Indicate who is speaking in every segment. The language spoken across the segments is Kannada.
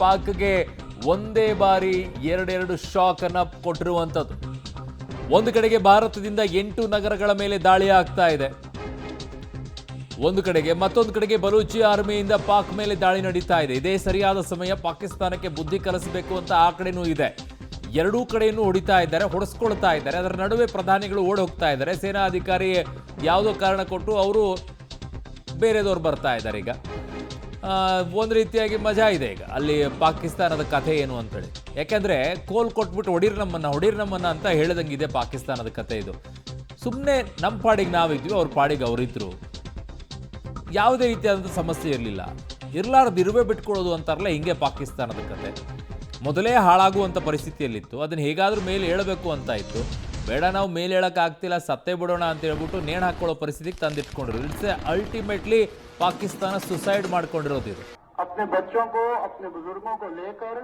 Speaker 1: ಪಾಕ್ಗೆ ಒಂದೇ ಬಾರಿ ಎರಡೆರಡು ಶಾಕ್ ಅನ್ನ ಕೊಟ್ಟಿರುವಂತದ್ದು. ಒಂದು ಕಡೆಗೆ ಭಾರತದಿಂದ 8 ನಗರಗಳ ಮೇಲೆ ದಾಳಿ ಆಗ್ತಾ ಇದೆ, ಒಂದು ಕಡೆಗೆ ಮತ್ತೊಂದು ಕಡೆಗೆ ಬಲೂಚಿ ಆರ್ಮಿಯಿಂದ ಪಾಕ್ ಮೇಲೆ ದಾಳಿ ನಡೀತಾ ಇದೆ. ಇದೇ ಸರಿಯಾದ ಸಮಯ ಪಾಕಿಸ್ತಾನಕ್ಕೆ ಬುದ್ಧಿ ಕಲಿಸಬೇಕು ಅಂತ ಆ ಕಡೆನೂ ಇದೆ. ಎರಡೂ ಕಡೆಯನ್ನು ಹೊಡಿತಾ ಇದ್ದಾರೆ, ಹೊಡೆಸ್ಕೊಳ್ತಾ ಇದ್ದಾರೆ. ಅದರ ನಡುವೆ ಪ್ರಧಾನಿಗಳು ಓಡಿ ಹೋಗ್ತಾ ಇದ್ದಾರೆ. ಸೇನಾ ಅಧಿಕಾರಿ ಯಾವುದೋ ಕಾರಣ ಕೊಟ್ಟು ಅವರು ಬೇರೆದವ್ರು ಬರ್ತಾ ಇದ್ದಾರೆ. ಈಗ ಒಂದು ರೀತಿಯಾಗಿ ಮಜಾ ಇದೆ ಈಗ ಅಲ್ಲಿ ಪಾಕಿಸ್ತಾನದ ಕಥೆ ಏನು ಅಂತೇಳಿ. ಯಾಕೆಂದ್ರೆ ಕೋಲ್ ಕೊಟ್ಬಿಟ್ಟು ಹೊಡೀರ್ ನಮ್ಮನ್ನ ಅಂತ ಹೇಳಿದಂಗಿದೆ ಪಾಕಿಸ್ತಾನದ ಕಥೆ ಇದು. ಸುಮ್ಮನೆ ನಮ್ಮ ಪಾಡಿಗೆ ನಾವಿದ್ವಿ, ಅವ್ರ ಪಾಡಿಗೆ ಅವರಿದ್ರು, ಯಾವುದೇ ರೀತಿಯಾದಂಥ ಸಮಸ್ಯೆ ಇರಲಿಲ್ಲ. ಇರಲಾರ್ದು ಇರುವೆ ಬಿಟ್ಕೊಳ್ಳೋದು ಅಂತಾರಲ್ಲ, ಹಿಂಗೆ ಪಾಕಿಸ್ತಾನದ ಕತೆ. ಮೊದಲೇ ಹಾಳಾಗುವಂಥ ಪರಿಸ್ಥಿತಿಯಲ್ಲಿತ್ತು, ಅದನ್ನು ಹೇಗಾದರೂ ಮೇಲೆ ಹೇಳಬೇಕು ಅಂತ ಇತ್ತು. ಬೇಡ, ನಾವು ಮೇಲೆ ಹೇಳೋಕ್ಕಾಗ್ತಿಲ್ಲ, ಸತ್ತೇ ಬಿಡೋಣ ಅಂತ ಹೇಳ್ಬಿಟ್ಟು ನೇಣು ಹಾಕೊಳ್ಳೋ ಪರಿಸ್ಥಿತಿಗೆ ತಂದಿಟ್ಕೊಂಡ್ರು. ಇಟ್ಸ್ ಅಲ್ಟಿಮೇಟ್ಲಿ ಪಾಕಿಸ್ತಾನ ಸುಸೈಡ್ ಮಾಡ್ಕೊಂಡಿರೋದು ಇದು.
Speaker 2: अपने बच्चों को, अपने बुजुर्गों को लेकर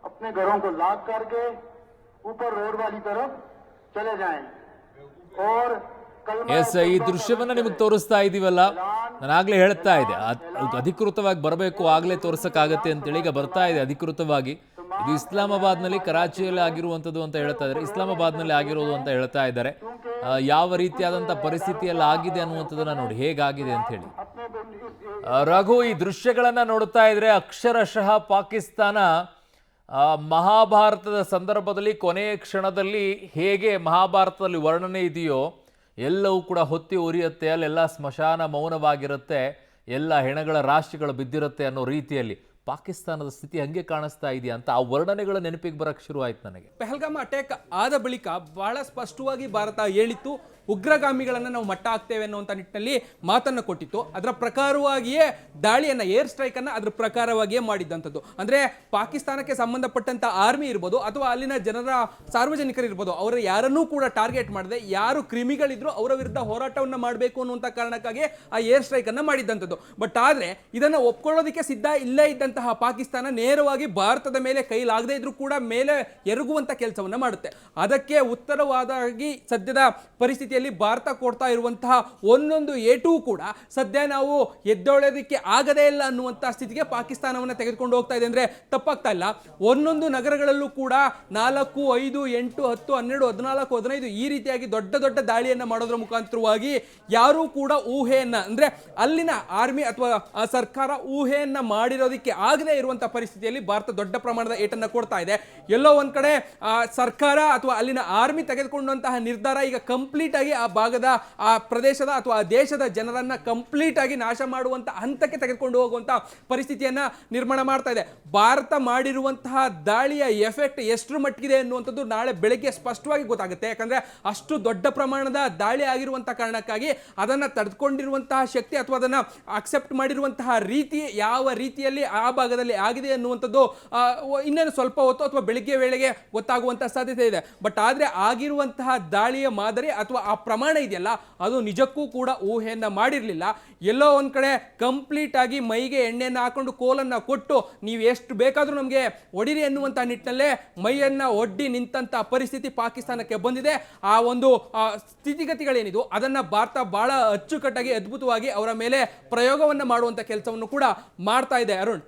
Speaker 2: अपने घरों को लॉक करके ऊपर रोड वाली तरफ चले जाएं और
Speaker 1: ಎಸ್, ಈ ದೃಶ್ಯವನ್ನ ನಿಮಗೆ ತೋರಿಸ್ತಾ ಇದೀವಲ್ಲ, ನಾನು ಆಗ್ಲೇ ಹೇಳ್ತಾ ಇದ್ದೆ ಅಧಿಕೃತವಾಗಿ ಬರಬೇಕು, ಆಗ್ಲೇ ತೋರ್ಸಕ್ಕಾಗತ್ತೆ ಅಂತೇಳಿ. ಈಗ ಬರ್ತಾ ಇದೆ ಅಧಿಕೃತವಾಗಿ. ಇದು ಇಸ್ಲಾಮಾಬಾದ್ನಲ್ಲಿ, ಕರಾಚಿಯಲ್ಲಿ ಆಗಿರುವಂಥದ್ದು ಅಂತ ಹೇಳ್ತಾ ಇದ್ದಾರೆ. ಇಸ್ಲಾಮಾಬಾದ್ನಲ್ಲಿ ಆಗಿರೋದು ಅಂತ ಹೇಳ್ತಾ ಇದ್ದಾರೆ. ಯಾವ ರೀತಿಯಾದಂಥ ಪರಿಸ್ಥಿತಿಯಲ್ಲಿ ಆಗಿದೆ ಅನ್ನುವಂಥದ್ದನ್ನ ನೋಡಿ ಹೇಗಾಗಿದೆ ಅಂತ ಹೇಳಿ. ರಘು, ಈ ದೃಶ್ಯಗಳನ್ನ ನೋಡ್ತಾ ಇದ್ರೆ ಅಕ್ಷರಶಃ ಪಾಕಿಸ್ತಾನ ಮಹಾಭಾರತದ ಸಂದರ್ಭದಲ್ಲಿ ಕೊನೆಯ ಕ್ಷಣದಲ್ಲಿ ಹೇಗೆ ಮಹಾಭಾರತದಲ್ಲಿ ವರ್ಣನೆ ಇದೆಯೋ ಎಲ್ಲವೂ ಕೂಡ ಹೊತ್ತಿ ಉರಿಯುತ್ತೆ, ಅಲ್ಲೆಲ್ಲ ಸ್ಮಶಾನ ಮೌನವಾಗಿರುತ್ತೆ, ಎಲ್ಲ ಹೆಣಗಳ ರಾಶಿಗಳು ಬಿದ್ದಿರುತ್ತೆ ಅನ್ನೋ ರೀತಿಯಲ್ಲಿ ಪಾಕಿಸ್ತಾನದ ಸ್ಥಿತಿ ಹಂಗೆ ಕಾಣಿಸ್ತಾ ಇದೆಯಾ ಅಂತ ಆ ವರ್ಣನೆಗಳ ನೆನಪಿಗೆ ಬರಕ್ಕೆ ಶುರು ಆಯ್ತು ನನಗೆ.
Speaker 3: ಪಹಲ್ಗಾಮ್ ಅಟ್ಯಾಕ್ ಆದ ಬಳಿಕ ಬಹಳ ಸ್ಪಷ್ಟವಾಗಿ ಭಾರತ ಹೇಳಿತ್ತು, ಉಗ್ರಗಾಮಿಗಳನ್ನು ನಾವು ಮಟ್ಟ ಹಾಕ್ತೇವೆ ಅನ್ನುವಂಥ ನಿಟ್ಟಿನಲ್ಲಿ ಮಾತನ್ನು ಕೊಟ್ಟಿತ್ತು. ಅದರ ಪ್ರಕಾರವಾಗಿಯೇ ದಾಳಿಯನ್ನು, ಏರ್ ಸ್ಟ್ರೈಕನ್ನು ಅದರ ಪ್ರಕಾರವಾಗಿಯೇ ಮಾಡಿದ್ದಂಥದ್ದು. ಅಂದರೆ ಪಾಕಿಸ್ತಾನಕ್ಕೆ ಸಂಬಂಧಪಟ್ಟಂಥ ಆರ್ಮಿ ಇರ್ಬೋದು ಅಥವಾ ಅಲ್ಲಿನ ಜನರ ಸಾರ್ವಜನಿಕರು ಇರ್ಬೋದು, ಅವರ ಯಾರನ್ನೂ ಕೂಡ ಟಾರ್ಗೆಟ್ ಮಾಡದೆ ಯಾರು ಕ್ರಿಮಿಗಳಿದ್ರು ಅವರ ವಿರುದ್ಧ ಹೋರಾಟವನ್ನು ಮಾಡಬೇಕು ಅನ್ನುವಂಥ ಕಾರಣಕ್ಕಾಗಿ ಆ ಏರ್ ಸ್ಟ್ರೈಕನ್ನು ಮಾಡಿದ್ದಂಥದ್ದು. ಬಟ್ ಆದರೆ ಇದನ್ನು ಒಪ್ಕೊಳ್ಳೋದಕ್ಕೆ ಸಿದ್ಧ ಇಲ್ಲೇ ಇದ್ದಂತಹ ಪಾಕಿಸ್ತಾನ ನೇರವಾಗಿ ಭಾರತದ ಮೇಲೆ ಕೈಲಾಗದೇ ಇದ್ರೂ ಕೂಡ ಮೇಲೆ ಎರಗುವಂಥ ಕೆಲಸವನ್ನು ಮಾಡುತ್ತೆ. ಅದಕ್ಕೆ ಉತ್ತರವಾದಾಗಿ ಸದ್ಯದ ಪರಿಸ್ಥಿತಿ ಭಾರತ ಕೊಡ್ತಾ ಇರುವಂತಹ ಒಂದೊಂದು ಏಟೂ ಕೂಡ ಸದ್ಯ ನಾವು ಎದ್ದೊಳೋದಕ್ಕೆ ಆಗದೇ ಇಲ್ಲ ಅನ್ನುವಂತಹ ಸ್ಥಿತಿಗೆ ಪಾಕಿಸ್ತಾನವನ್ನು ತೆಗೆದುಕೊಂಡು ಹೋಗ್ತಾ ಇದೆ ಅಂದ್ರೆ ತಪ್ಪಾಗ್ತಾ ಇಲ್ಲ. ಒಂದೊಂದು ನಗರಗಳಲ್ಲೂ ಕೂಡ 4, 5, 8, 10, 12, 14, 15 ಈ ರೀತಿಯಾಗಿ ದೊಡ್ಡ ದೊಡ್ಡ ದಾಳಿಯನ್ನು ಮಾಡೋದ್ರ ಮುಖಾಂತರವಾಗಿ ಯಾರೂ ಕೂಡ ಊಹೆಯನ್ನ, ಅಂದ್ರೆ ಅಲ್ಲಿನ ಆರ್ಮಿ ಅಥವಾ ಸರ್ಕಾರ ಊಹೆಯನ್ನ ಮಾಡಿರೋದಕ್ಕೆ ಆಗದೇ ಇರುವಂತಹ ಪರಿಸ್ಥಿತಿಯಲ್ಲಿ ಭಾರತ ದೊಡ್ಡ ಪ್ರಮಾಣದ ಏಟನ್ನು ಕೊಡ್ತಾ ಇದೆ. ಎಲ್ಲೋ ಒಂದ್ ಕಡೆ ಸರ್ಕಾರ ಅಥವಾ ಅಲ್ಲಿನ ಆರ್ಮಿ ತೆಗೆದುಕೊಂಡಂತಹ ನಿರ್ಧಾರ ಈಗ ಕಂಪ್ಲೀಟ್ ಆಗಿ ಆ ಭಾಗದ, ಆ ಪ್ರದೇಶದ ಅಥವಾ ಆ ದೇಶದ ಜನರನ್ನ ಕಂಪ್ಲೀಟ್ ಆಗಿ ನಾಶ ಮಾಡುವಂತ ಹಂತಕ್ಕೆ ತೆಗೆದುಕೊಂಡು ಹೋಗುವಂತ ಪರಿಸ್ಥಿತಿಯನ್ನ ನಿರ್ಮಾಣ ಮಾಡ್ತಾ ಇದೆ. ಭಾರತ ಮಾಡಿರುವಂತಹ ದಾಳಿಯ ಎಫೆಕ್ಟ್ ಎಷ್ಟರ ಮಟ್ಟಿಗಿದೆ ಅನ್ನುವಂಥದ್ದು ನಾಳೆ ಬೆಳಗ್ಗೆ ಸ್ಪಷ್ಟವಾಗಿ ಗೊತ್ತಾಗುತ್ತೆ. ಯಾಕಂದ್ರೆ ಅಷ್ಟು ದೊಡ್ಡ ಪ್ರಮಾಣದ ದಾಳಿ ಆಗಿರುವಂತಹ ಕಾರಣಕ್ಕಾಗಿ ಅದನ್ನ ತಡೆದುಕೊಂಡಿರುವಂತಹ ಶಕ್ತಿ ಅಥವಾ ಅದನ್ನ ಅಕ್ಸೆಪ್ಟ್ ಮಾಡಿರುವಂತಹ ರೀತಿ ಯಾವ ರೀತಿಯಲ್ಲಿ ಆ ಭಾಗದಲ್ಲಿ ಆಗಿದೆ ಅನ್ನುವಂಥದ್ದು ಇನ್ನೇನು ಸ್ವಲ್ಪ ಹೊತ್ತು ಅಥವಾ ಬೆಳಿಗ್ಗೆ ವೇಳೆಗೆ ಗೊತ್ತಾಗುವಂತಹ ಸಾಧ್ಯತೆ ಇದೆ. ಬಟ್ ಆದ್ರೆ ಆಗಿರುವಂತಹ ದಾಳಿಯ ಮಾದರಿ ಅಥವಾ ಆ ಪ್ರಮಾಣ ಇದೆಯಲ್ಲ, ಅದು ನಿಜಕ್ಕೂ ಕೂಡ ಊಹೆಯನ್ನ ಮಾಡಿರಲಿಲ್ಲ. ಎಲ್ಲೋ ಒಂದ್ ಕಡೆ ಕಂಪ್ಲೀಟ್ ಆಗಿ ಮೈಗೆ ಎಣ್ಣೆಯನ್ನು ಹಾಕೊಂಡು ಕೋಲನ್ನ ಕೊಟ್ಟು ನೀವು ಎಷ್ಟು ಬೇಕಾದ್ರೂ ನಮಗೆ ಒಡಿರಿ ಎನ್ನುವಂತ ನಿಟ್ಟಿನಲ್ಲೇ ಮೈಯನ್ನ ಒಡ್ಡಿ ನಿಂತ ಪರಿಸ್ಥಿತಿ ಪಾಕಿಸ್ತಾನಕ್ಕೆ ಬಂದಿದೆ. ಆ ಒಂದು ಸ್ಥಿತಿಗತಿಗಳೇನಿದು ಅದನ್ನ ಭಾರತ ಬಹಳ ಅಚ್ಚುಕಟ್ಟಾಗಿ ಅದ್ಭುತವಾಗಿ ಅವರ ಮೇಲೆ ಪ್ರಯೋಗವನ್ನ ಮಾಡುವಂತ ಕೆಲಸವನ್ನು ಕೂಡ ಮಾಡ್ತಾ ಇದೆ. ಅರುಣ್.